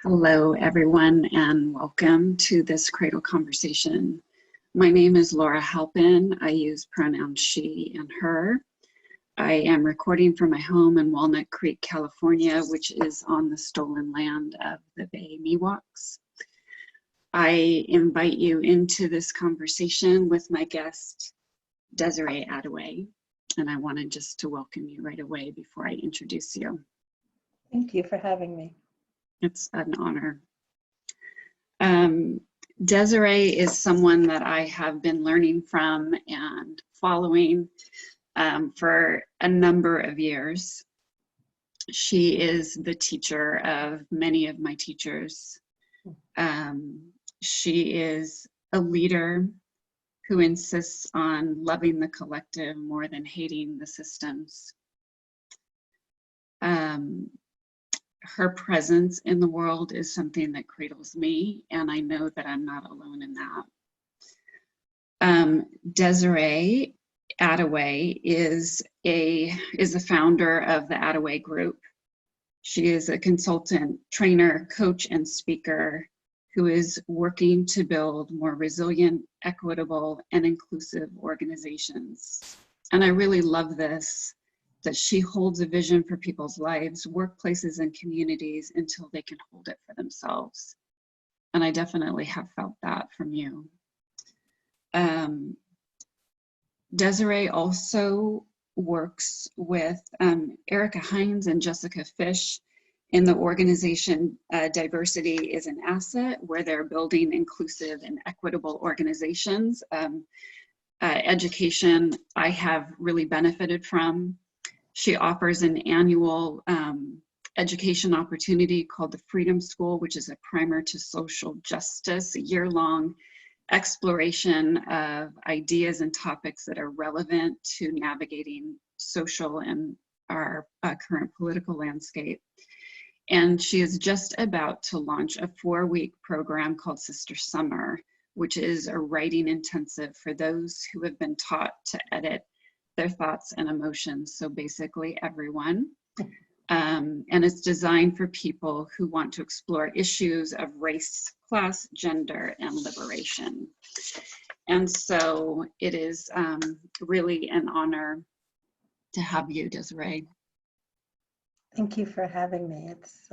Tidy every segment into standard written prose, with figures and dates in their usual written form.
Hello, everyone, and welcome to this Cradle conversation. My name is Laura Halpin. I use pronouns she and her. I am recording from my home in Walnut Creek, California, which is on the stolen land of the Bay Miwoks. I invite you into this conversation with my guest, Desiree Adaway, and I wanted just to welcome you right away before I introduce you. Thank you for having me. It's an honor. Desiree is someone that I have been learning from and following for a number of years. She is the teacher of many of my teachers. She is a leader who insists on loving the collective more than hating the systems. Her presence in the world is something that cradles me, and I know that I'm not alone in that. Desiree Adaway is a founder of the Adaway Group. She is a consultant, trainer, coach, and speaker who is working to build more resilient, equitable, and inclusive organizations. And I really love this, that she holds a vision for people's lives, workplaces, and communities until they can hold it for themselves. And I definitely have felt that from you. Desiree also works with Erica Hines and Jessica Fish in the organization Diversity is an Asset, where they're building inclusive and equitable organizations. Education I have really benefited from. She offers an annual education opportunity called the Freedom School, which is a primer to social justice, a year-long exploration of ideas and topics that are relevant to navigating social and our current political landscape. And she is just about to launch a 4-week program called Sister Summer, which is a writing intensive for those who have been taught to edit their thoughts and emotions, so basically everyone. And it's designed for people who want to explore issues of race, class, gender, and liberation. And so it is really an honor to have you, Desiree. Thank you for having me. It's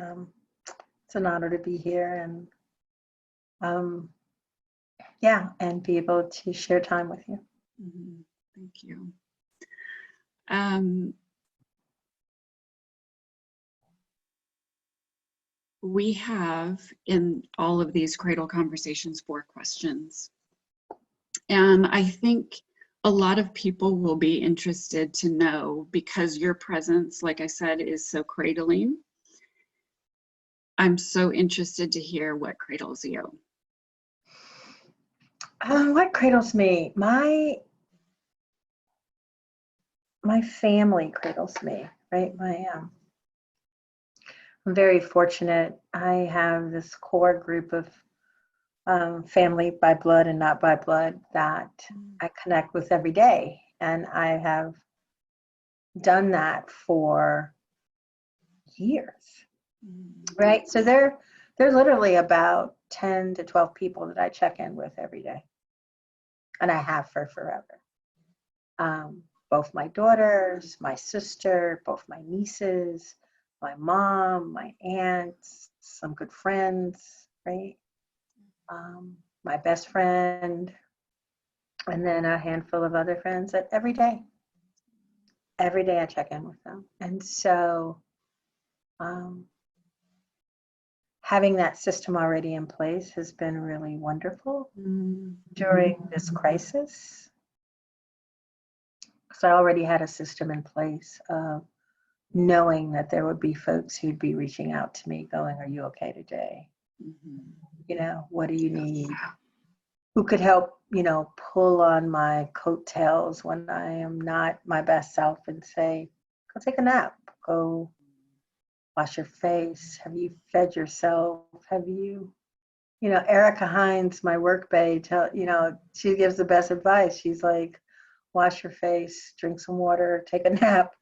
an honor to be here and and be able to share time with you. Mm-hmm. Thank you. We have in all of these Cradle conversations 4 questions. And I think a lot of people will be interested to know, because your presence, like I said, is so cradling. I'm so interested to hear what cradles you. What cradles me? My family cradles me, right? I'm very fortunate. I have this core group of family by blood and not by blood that I connect with every day. And I have done that for years, right? So they're literally about 10 to 12 people that I check in with every day. And I have for forever. Both my daughters, my sister, both my nieces, my mom, my aunts, some good friends, right? My best friend, and then a handful of other friends that every day I check in with them. And so having that system already in place has been really wonderful during this crisis. So I already had a system in place of knowing that there would be folks who'd be reaching out to me going, are you okay today? You know, what do you need? Who could help, pull on my coattails when I am not my best self and say, go take a nap, go wash your face. Have you fed yourself? Have you, Erica Hines, my work bae, she gives the best advice. She's like, wash your face, drink some water, take a nap.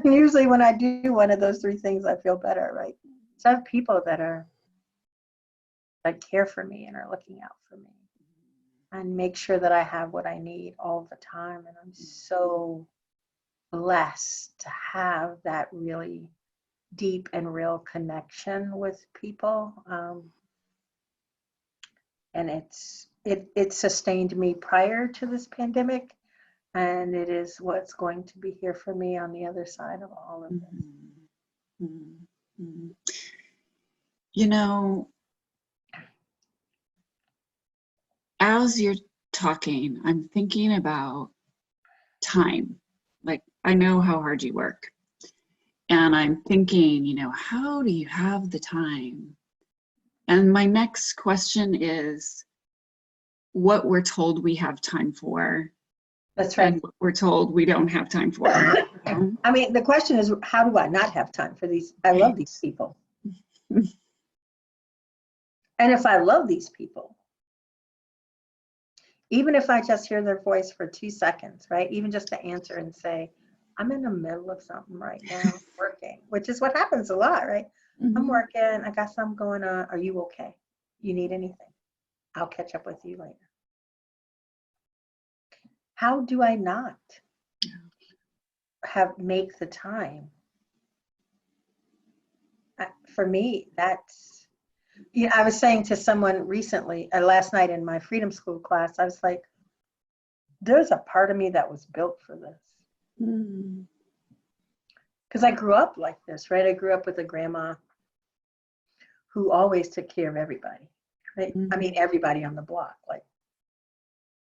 Usually when I do one of those 3 things, I feel better, right? So I have people that are that care for me and are looking out for me, and make sure that I have what I need all the time. And I'm so blessed to have that really deep and real connection with people. And it sustained me prior to this pandemic, and it is what's going to be here for me on the other side of all of this. Mm-hmm. Mm-hmm. You know, as you're talking, I'm thinking about time. Like, I know how hard you work. And I'm thinking, you know, how do you have the time? And my next question is what we're told we have time for. That's right. And what we're told we don't have time for. I mean, the question is, how do I not have time for these? I love these people. And if I love these people, even if I just hear their voice for 2 seconds, right? Even just to answer and say, I'm in the middle of something right now, working, which is what happens a lot, right? Mm-hmm. I'm working, I got something going on. Are you okay? You need anything? I'll catch up with you later. How do I not make the time? For me, that's, you know, I was saying to someone recently, last night in my Freedom School class, I was like, there's a part of me that was built for this. Because I grew up like this, right? I grew up with a grandma who always took care of everybody, right? I mean, everybody on the block. Like,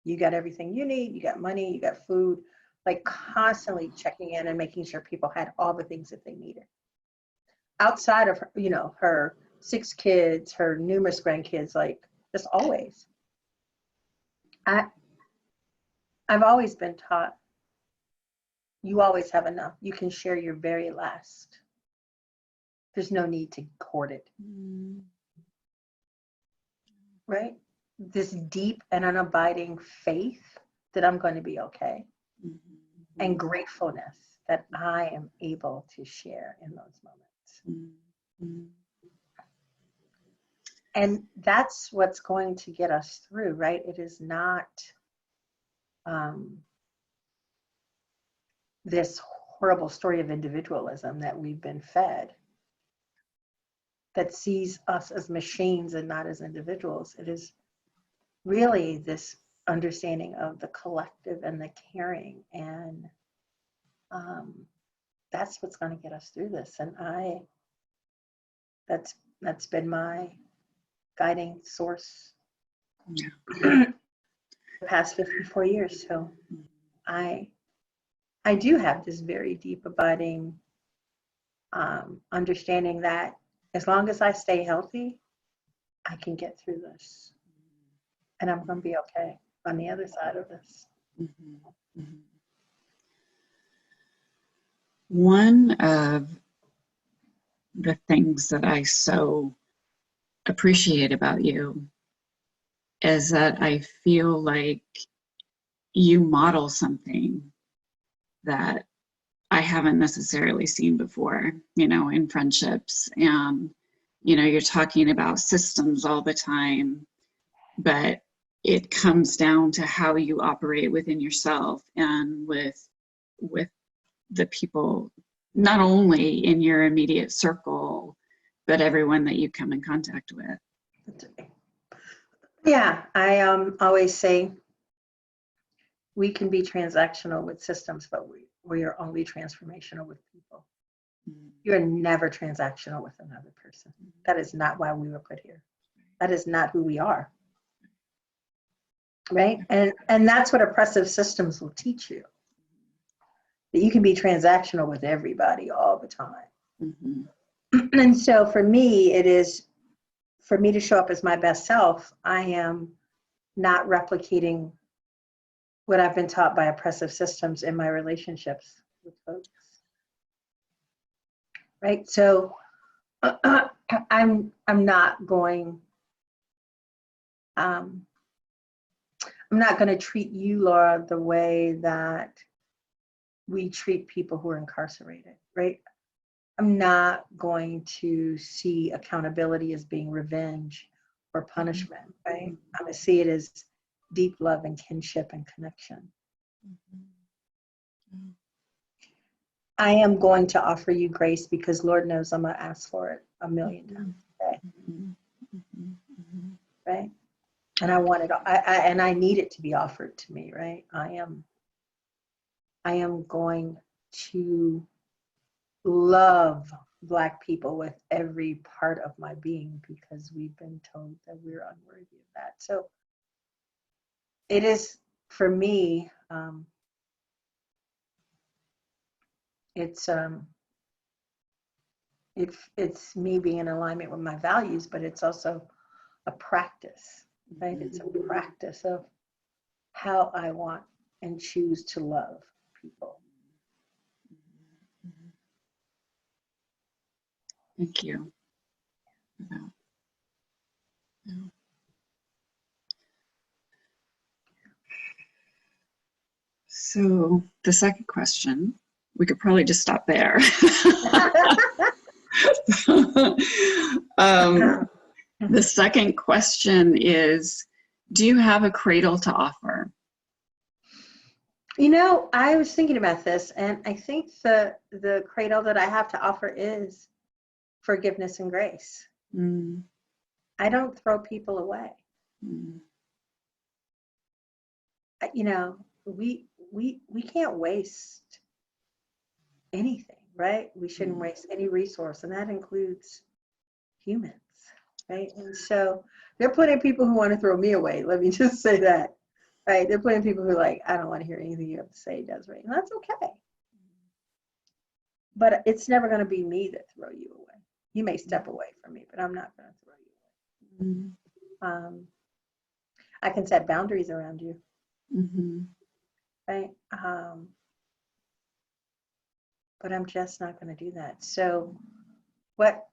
you got everything you need, you got money, you got food, like constantly checking in and making sure people had all the things that they needed. Outside of her, you know, her 6 kids, her numerous grandkids, like just always. I've always been taught, you always have enough. You can share your very last. There's no need to hoard it. Right? This deep and unabiding faith that I'm going to be okay. And gratefulness that I am able to share in those moments. And that's what's going to get us through, right? It is not this horrible story of individualism that we've been fed that sees us as machines and not as individuals. It is really this understanding of the collective and the caring, and that's what's going to get us through this. And that's been my guiding source the past 54 years. So I do have this very deep abiding understanding that as long as I stay healthy, I can get through this, and I'm going to be okay on the other side of this. One of the things that I so appreciate about you is that I feel like you model something that I haven't necessarily seen before, you know, in friendships. And, you know, you're talking about systems all the time, but it comes down to how you operate within yourself and with the people, not only in your immediate circle, but everyone that you come in contact with. Yeah, I always say we can be transactional with systems, but we are only transformational with people. You're never transactional with another person. That is not why we were put here. That is not who we are. Right? And that's what oppressive systems will teach you. That you can be transactional with everybody all the time. And so for me, it is, for me to show up as my best self, I am not replicating what I've been taught by oppressive systems in my relationships with folks. Right? So I'm not going to treat you, Laura, the way that we treat people who are incarcerated, right? I'm not going to see accountability as being revenge or punishment, right? I'm going to see it as deep love and kinship and connection. I am going to offer you grace because Lord knows I'm going to ask for it 1,000,000 times a day, right? And I want it, and I need it to be offered to me, right? I am going to love Black people with every part of my being because we've been told that we're unworthy of that. So it is, for me, it's me being in alignment with my values, but it's also a practice, right? It's a practice of how I want and choose to love people. Thank you. So the second question, we could probably just stop there. The second question is, do you have a cradle to offer? You know, I was thinking about this, and I think the cradle that I have to offer is forgiveness and grace. I don't throw people away. You know, we can't waste anything, right? We shouldn't waste any resource, and that includes humans, right? And so there are plenty of people who want to throw me away. Let me just say that, right? There are plenty of people who are like, I don't want to hear anything you have to say, Desiree, and that's okay. But it's never going to be me that throw you away. You may step away from me, but I'm not going to throw you away. I can set boundaries around you, right? But I'm just not going to do that. So what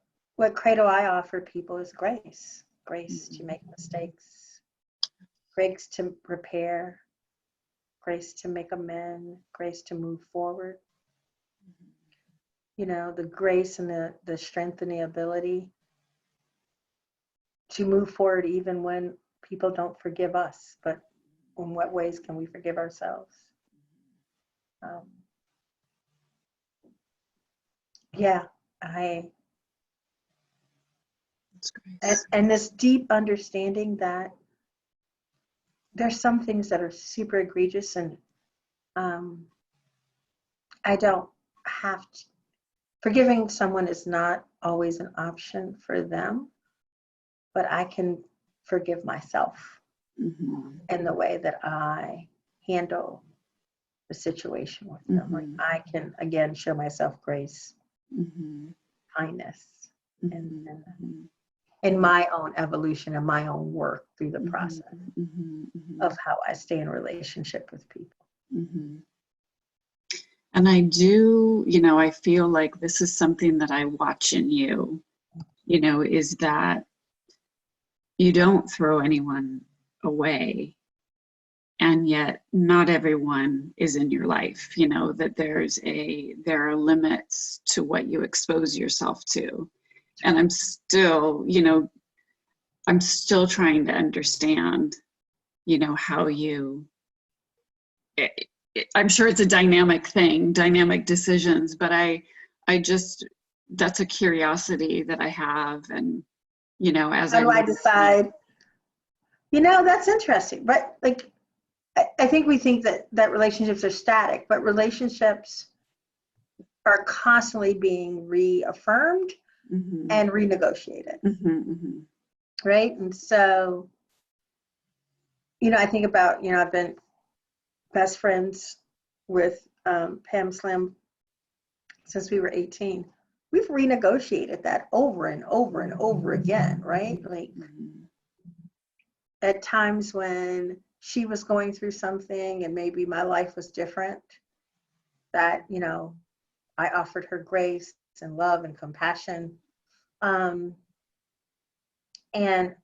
cradle I offer people is grace. Grace to make mistakes, grace to repair, grace to make amends, grace to move forward. You know, the grace and the strength and the ability to move forward even when people don't forgive us. But in what ways can we forgive ourselves? Yeah, and this deep understanding that there's some things that are super egregious, and I don't have to. Forgiving someone is not always an option for them, but I can forgive myself in the way that I handle the situation with them. Like I can, again, show myself grace, kindness, and in my own evolution and my own work through the process of how I stay in relationship with people. And I do, you know, I feel like this is something that I watch in you, you know, is that you don't throw anyone away. And yet not everyone is in your life, you know, that there are limits to what you expose yourself to. And I'm still, you know, I'm still trying to understand, you know, how you, I'm sure it's a dynamic thing, dynamic decisions, but I just, that's a curiosity that I have. And, you know, as how do I decide? You know, that's interesting. But like, I think we think that relationships are static, but relationships are constantly being reaffirmed and renegotiated. Right? And so, you know, I think about, you know, I've been best friends with Pam Slam since we were 18. We've renegotiated that over and over and over again, right? Like at times when she was going through something and maybe my life was different, that, you know, I offered her grace and love and compassion, and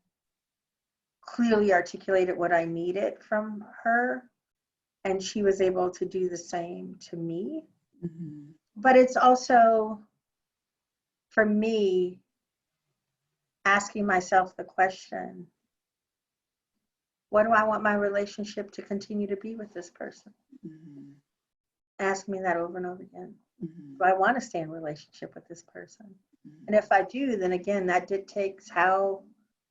clearly articulated what I needed from her. And she was able to do the same to me. But it's also, for me, asking myself the question, what do I want my relationship to continue to be with this person? Mm-hmm. Ask me that over and over again. Mm-hmm. Do I want to stay in relationship with this person? Mm-hmm. And if I do, then again, that dictates how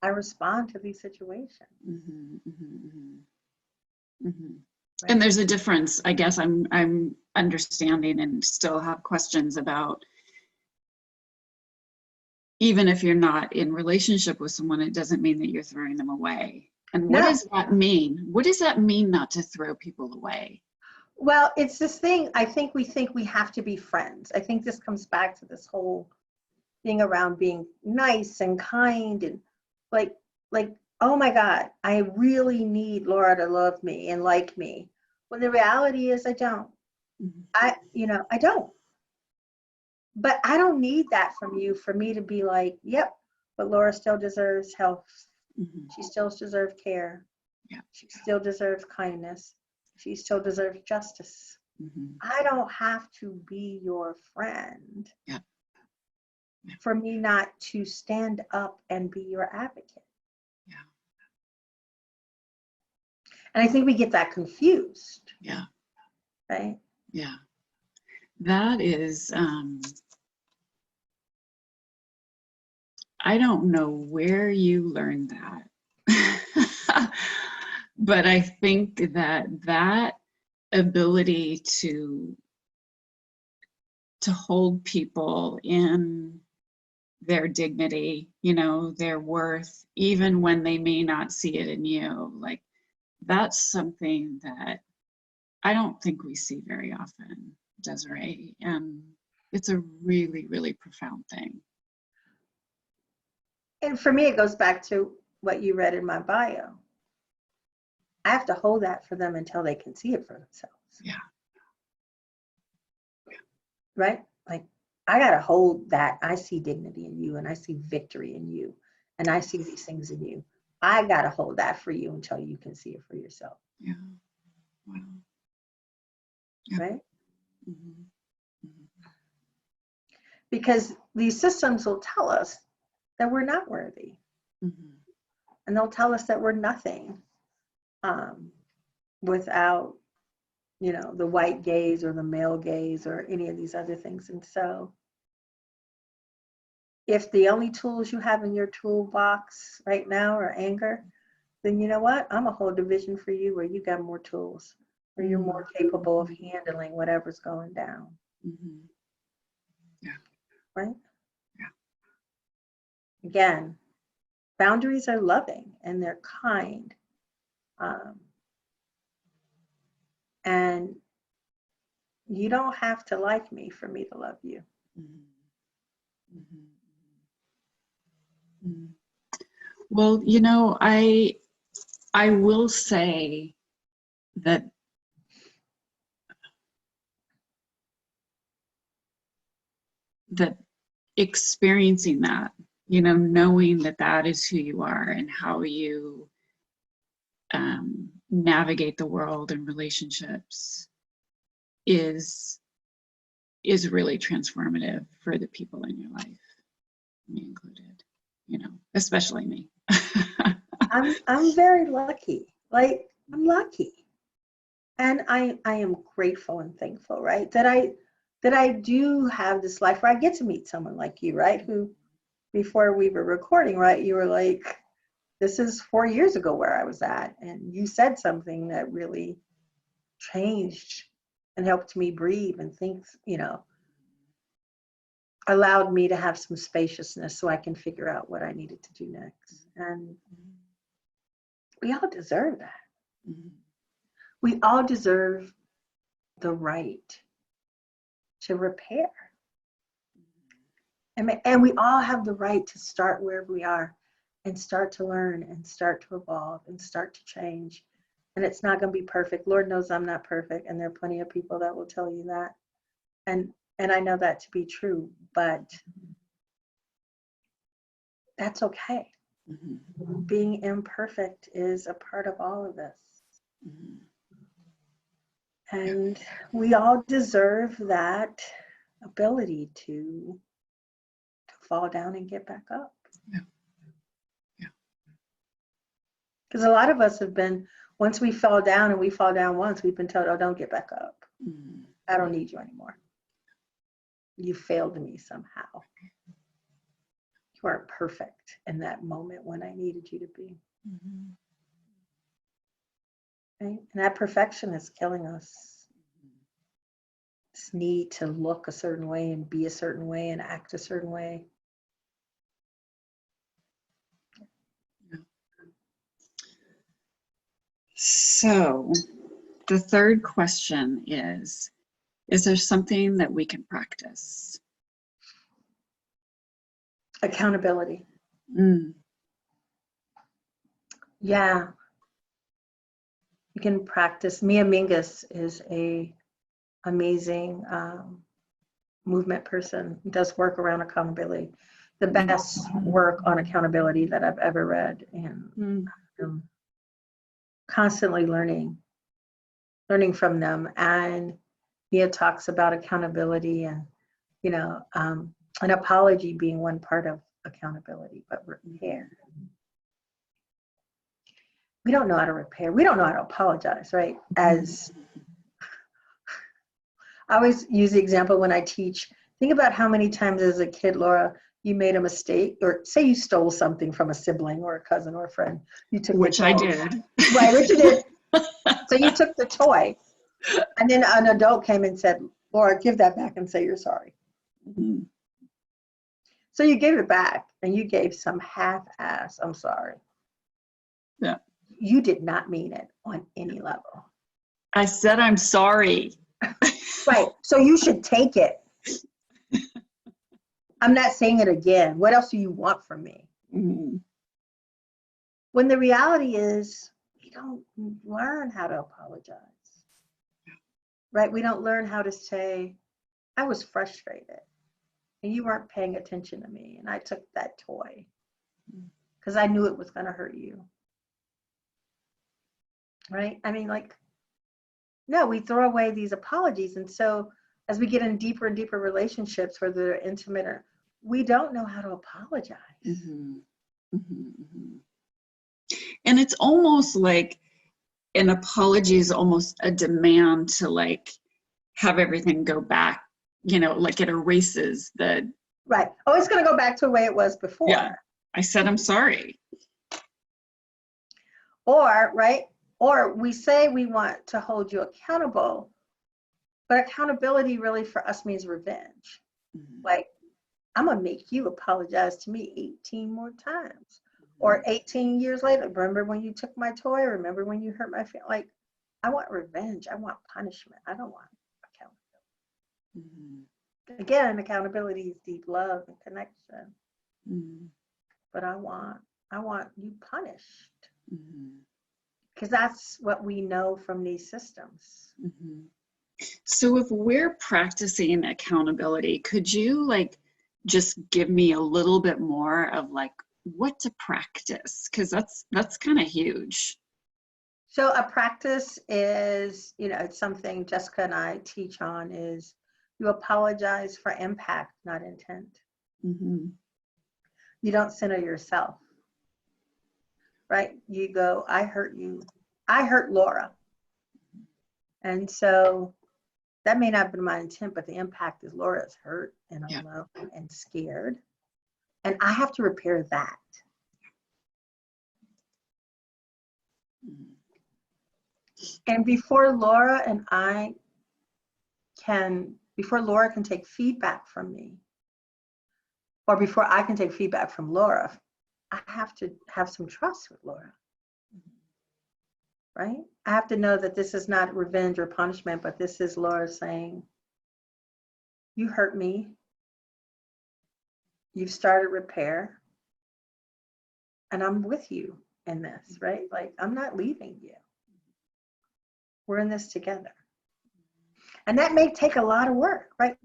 I respond to these situations. Mm-hmm. Mm-hmm. Mm-hmm. Right? And there's a difference, I guess I'm understanding and still have questions about, even if you're not in relationship with someone, it doesn't mean that you're throwing them away. And what No. does that mean? What does that mean, not to throw people away? Well, it's this thing, I think we have to be friends. I think this comes back to this whole thing around being nice and kind and like, oh my God, I really need Laura to love me and like me. When the reality is I don't. Mm-hmm. I don't. But I don't need that from you for me to be like, yep, but Laura still deserves health. Mm-hmm. She still deserves care. Yeah. She still deserves kindness. She still deserves justice. Mm-hmm. I don't have to be your friend Yeah. Yeah. for me not to stand up and be your advocate. Yeah. And I think we get that confused. Yeah. Right? Yeah. That is, I don't know where you learned that, but I think that ability to hold people in their dignity, their worth, even when they may not see it in you, like, that's something that I don't think we see very often, Desiree. And it's a really, really profound thing. And for me, it goes back to what you read in my bio. I have to hold that for them until they can see it for themselves. Yeah. Right? Like, I got to hold that. I see dignity in you, and I see victory in you, and I see these things in you. I got to hold that for you until you can see it for yourself. Yeah. Wow. Yeah. Right? Mm-hmm. Mm-hmm. Because these systems will tell us that we're not worthy. Mm-hmm. And they'll tell us that we're nothing without, the white gaze or the male gaze or any of these other things. And so if the only tools you have in your toolbox right now are anger, then you know what? I'm a whole division for you where you got more tools, where you're more capable of handling whatever's going down. Mm-hmm. Yeah. Right? Yeah. Again, boundaries are loving and they're kind. And you don't have to like me for me to love you. Mm-hmm. Mm-hmm. Mm-hmm. Well, I will say that experiencing that, knowing that is who you are and how you navigate the world and relationships is really transformative for the people in your life, me included, especially me. I'm very lucky. Like, I'm lucky. And I am grateful and thankful, right? That I do have this life where I get to meet someone like you, right? Who, before we were recording, right, you were like, this is 4 years ago where I was at. And you said something that really changed and helped me breathe and think, allowed me to have some spaciousness so I can figure out what I needed to do next. And we all deserve that. Mm-hmm. We all deserve the right to repair. And we all have the right to start wherever we are and start to learn and start to evolve and start to change. And it's not going to be perfect. Lord knows I'm not perfect. And there are plenty of people that will tell you that. And I know that to be true, but that's okay. Mm-hmm. Being imperfect is a part of all of this. Mm-hmm. And we all deserve that ability to fall down and get back up. Yeah. Because a lot of us have been, once we fall down and we fall down once, we've been told, oh, don't get back up. I don't need you anymore. You failed me somehow. You weren't perfect in that moment when I needed you to be. Right? And that perfection is killing us. This need to look a certain way and be a certain way and act a certain way. So the third question is there something that we can practice? Accountability. Yeah. You can practice. Mia Mingus is a amazing movement person, does work around accountability. The best work on accountability that I've ever read, and constantly learning from them. And Mia talks about accountability and, you know, an apology being one part of accountability, but repair. We don't know how to repair. We don't know how to apologize, right? As I always use the example when I teach, think about how many times as a kid, Laura, you made a mistake, or say you stole something from a sibling or a cousin or a friend. You took Which I did. Right, which you did. So you took the toy, and then an adult came and said, Laura, give that back and say you're sorry. So you gave it back, and you gave some half-ass, I'm sorry. Yeah. You did not mean it on any level. I said I'm sorry. Right, so you should take it. I'm not saying it again. What else do you want from me? When the reality is, we don't learn how to apologize. Right? We don't learn how to say, I was frustrated and you weren't paying attention to me, and I took that toy because I knew it was going to hurt you. Right? I mean, like, no, we throw away these apologies. And so as we get in deeper and deeper relationships, whether they're intimate or, we don't know how to apologize. And it's almost like an apology is almost a demand to like have everything go back, you know, like it erases the. Right. Oh, it's going to go back to the way it was before. Yeah. I said I'm sorry. Or, right? Or we say we want to hold you accountable, but accountability really for us means revenge. Like, I'm going to make you apologize to me 18 more times. Or 18 years later, remember when you took my toy? Remember when you hurt my feelings? Like, I want revenge. I want punishment. I don't want accountability. Again, accountability is deep love and connection. But I want you punished. Because that's what we know from these systems. So if we're practicing accountability, could you like just give me a little bit more of like what to practice? Because that's kind of huge. So a practice is, you know, it's something Jessica and I teach on, is you apologize for impact, not intent. You don't center yourself, right? You go, I hurt you. I hurt Laura. And so that may not have been my intent, but the impact is Laura's hurt and alone and scared. And I have to repair that. And before Laura can take feedback from me, or before I can take feedback from Laura, I have to have some trust with Laura. Right? I have to know that this is not revenge or punishment, but this is Laura saying, you hurt me. You've started repair. And I'm with you in this, right? Like, I'm not leaving you. We're in this together. And that may take a lot of work, right?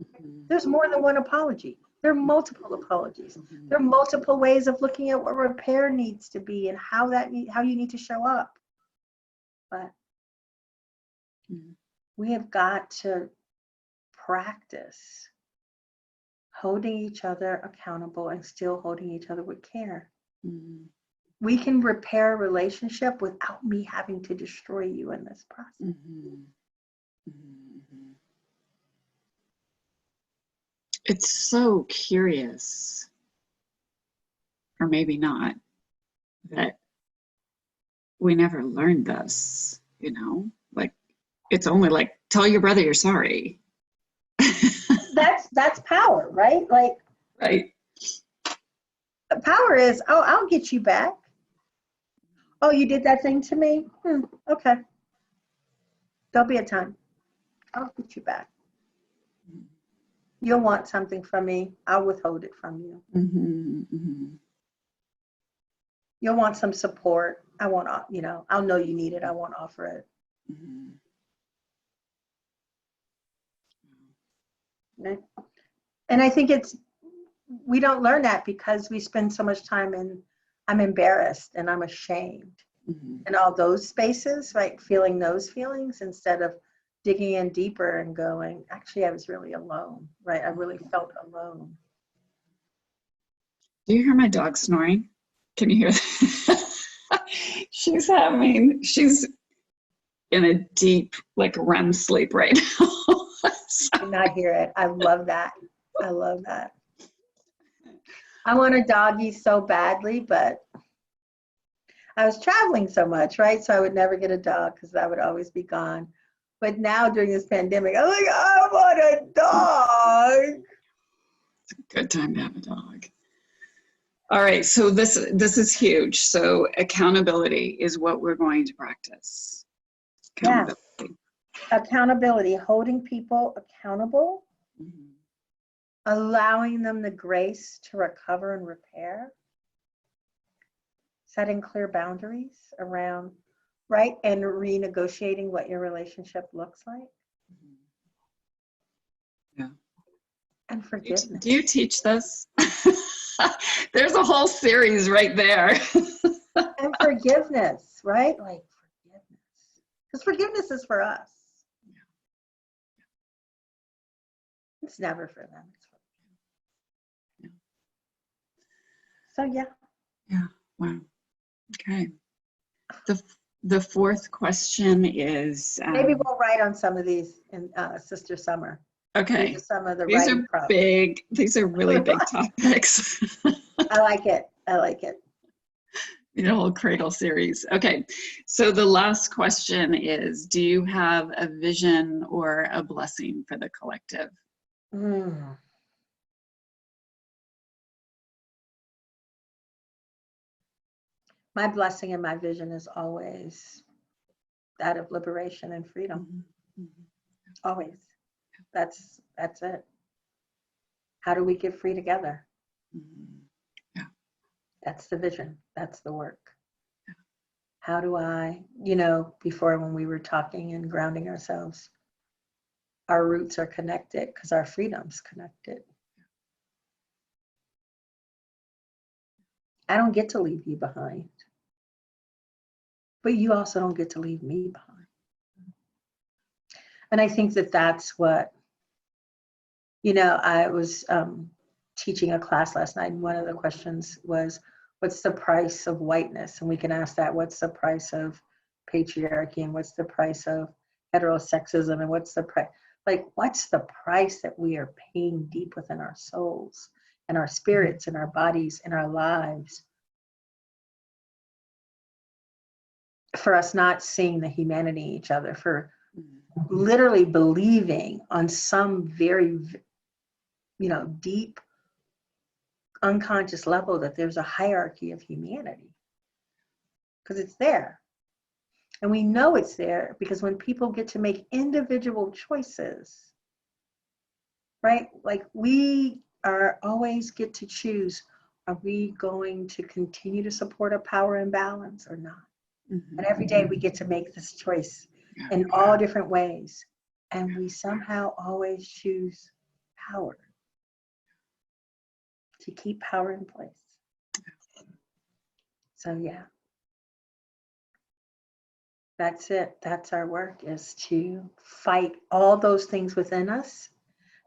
There's more than one apology. There are multiple apologies. There are multiple ways of looking at what repair needs to be and how you need to show up. But we have got to practice holding each other accountable and still holding each other with care. we can repair a relationship without me having to destroy you in this process. Mm-hmm. Mm-hmm. It's so curious, or maybe not, that we never learned this, you know? Like, it's only like, tell your brother you're sorry. That's power, right? Like, Right. power is, oh, I'll get you back. Oh, you did that thing to me? Okay. There'll be a time. I'll get you back. You'll want something from me. I'll withhold it from you. Mm-hmm. Mm-hmm. You'll want some support. I won't, I'll know you need it. I won't offer it. Mm-hmm. Right? And I think we don't learn that because we spend so much time in, I'm embarrassed and I'm ashamed. Mm-hmm. And all those spaces, right? Feeling those feelings instead of digging in deeper and going, actually, I was really alone, right? I really felt alone. Do you hear my dog snoring? Can you hear that? she's in a deep, like, REM sleep right now. I did not hear it. I love that. I love that. I want a doggy so badly, but I was traveling so much, right? So I would never get a dog because I would always be gone. But now during this pandemic, I'm like, I want a dog. It's a good time to have a dog. All right, so this is huge. So accountability is what we're going to practice. Accountability. Yes. Accountability, holding people accountable, Mm-hmm. allowing them the grace to recover and repair, setting clear boundaries around, right? And renegotiating what your relationship looks like. Yeah. And forgiveness. Do you teach this? There's a whole series right there. And forgiveness, right? Like forgiveness. Because forgiveness is for us. It's never for them. It's for them. So yeah. Yeah. Wow. Okay. The fourth question is Maybe we'll write on some of these in Sister Summer. okay. These are some of the These writing are prompts. big. These are really big topics. I like it. I like it. The whole Cradle series. Okay. So the last question is, do you have a vision or a blessing for the collective? Mm. My blessing and my vision is always that of liberation and freedom. Mm-hmm. Always. That's it. How do we get free together? Mm-hmm. Yeah. That's the vision. That's the work. Yeah. How do I, before when we were talking and grounding ourselves, our roots are connected because our freedom's connected. I don't get to leave you behind. But you also don't get to leave me behind. And I think that that's what, I was teaching a class last night, and one of the questions was, what's the price of whiteness? And we can ask that, what's the price of patriarchy? And what's the price of heterosexism? And what's the price? Like, what's the price that we are paying deep within our souls and our spirits and our bodies and our lives for us not seeing the humanity in each other, for literally believing on some very, deep, unconscious level that there's a hierarchy of humanity. Because it's there. And we know it's there because when people get to make individual choices, right? Like we are always get to choose, are we going to continue to support a power imbalance or not? Mm-hmm. And every day we get to make this choice in all different ways. And we somehow always choose power, to keep power in place. So yeah, that's it. That's our work, is to fight all those things within us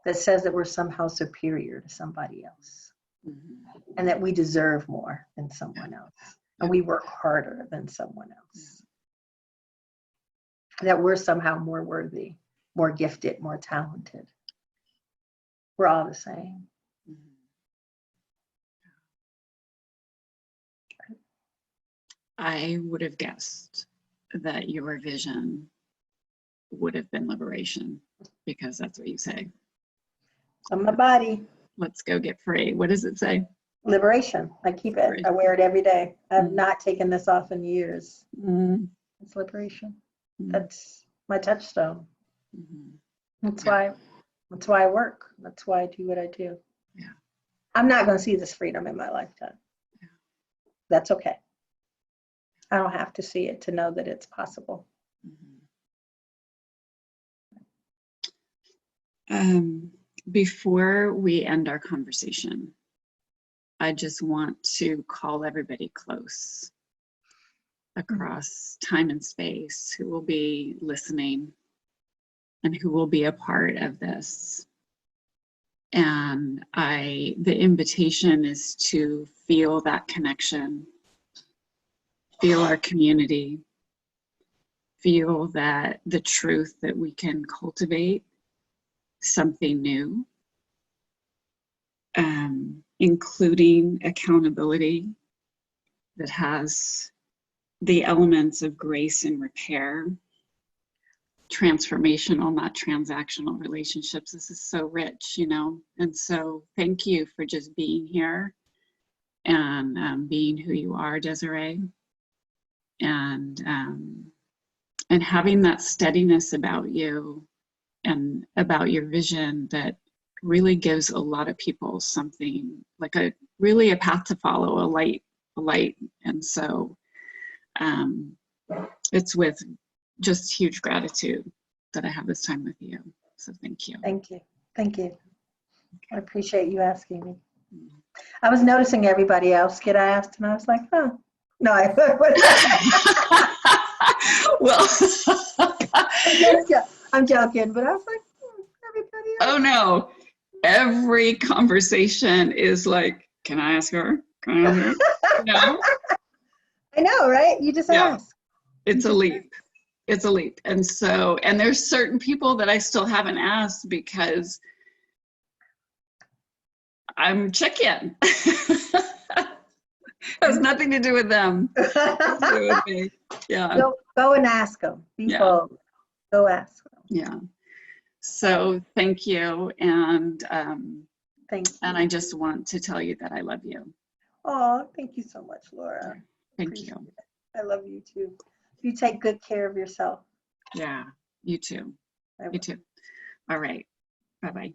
that says that we're somehow superior to somebody else. Mm-hmm. And that we deserve more than someone else. and we work harder than someone else. That we're somehow more worthy, more gifted, more talented. We're all the same. I would have guessed that your vision would have been liberation, because that's what you say. On my body. Let's go get free. What does it say? Liberation. I keep it. I wear it every day. I've not taken this off in years. Mm. It's liberation. Mm. That's my touchstone. Mm-hmm. That's why I work. That's why I do what I do. Yeah. I'm not going to see this freedom in my lifetime. Yeah. That's okay. I don't have to see it to know that it's possible. Before we end our conversation, I just want to call everybody close across time and space who will be listening and who will be a part of this. And the invitation is to feel that connection, feel our community, feel that the truth that we can cultivate something new, including accountability that has the elements of grace and repair, transformational, not transactional relationships. This is so rich, you know? And so thank you for just being here and being who you are, Desiree, and having that steadiness about you and about your vision that really gives a lot of people something, like a path to follow, a light. And so it's with just huge gratitude that I have this time with you. So thank you. Thank you. Thank you. I appreciate you asking me. I was noticing everybody else get asked, and I was like, oh, no, I well, I'm joking, but I was like, everybody else. Oh no, every conversation is like, can I ask her? Can I ask her? No. I know, right? You just ask. It's a leap. It's a leap. And so, and there's certain people that I still haven't asked because I'm chicken. Has nothing to do with them. To do with me. Yeah. Go and ask them. People, go ask them. Yeah. So thank you. And thank you. And I just want to tell you that I love you. Oh, thank you so much, Laura. Thank you. I love you too. You take good care of yourself. Yeah, you too. You too. All right. Bye-bye.